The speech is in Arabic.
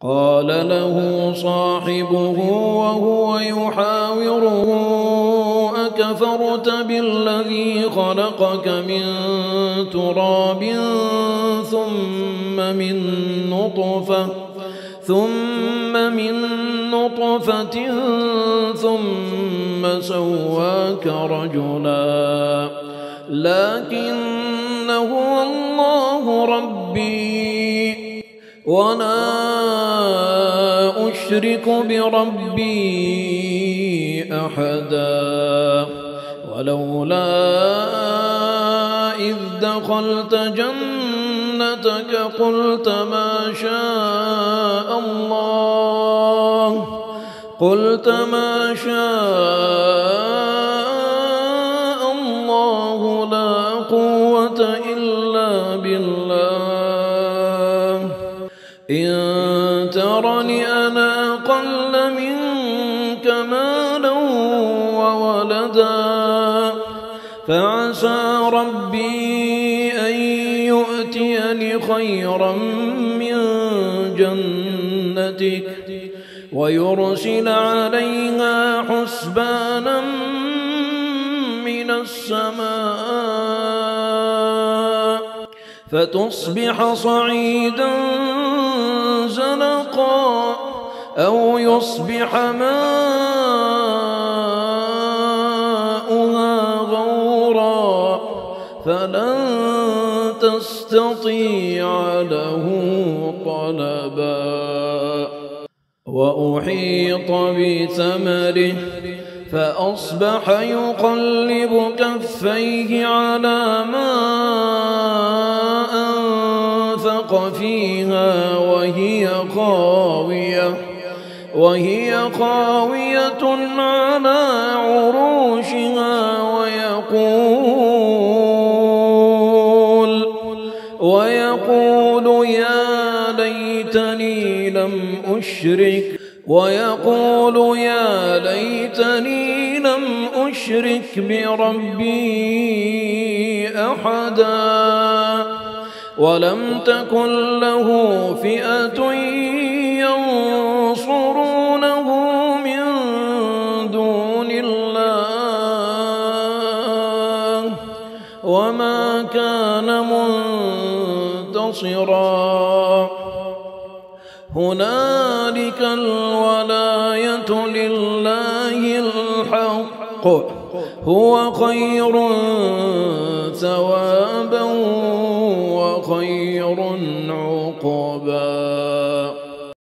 قال له صاحبه وهو يحاوره أكفرت بالذي خلقك من تراب ثم من نطفة ثم سواك رجلا لكن هو الله ربي ولا أشرك بربي أحدا ولولا إذ دخلت جنتك قلت ما شاء الله لا قوة إلا بالله إن ترني أنا أقل منك مالا وولدا فعسى ربي أن يؤتيني خيرا من جنتك ويرسل عليها حسبانا من السماء فتصبح صعيدا زلقا أو يصبح ماؤها غورا فلن تستطيع له طلبا وأحيط بثمره فأصبح يقلب كفيه على ما أنفق فيها وهي خاوية على عروشها ويقول يا ليتني لم أشرك بربي أحدا ولم تكن له فئة ينصرونه من دون الله وما كان منتصرا هنالك الولاية لله الحق هو خير ثوابا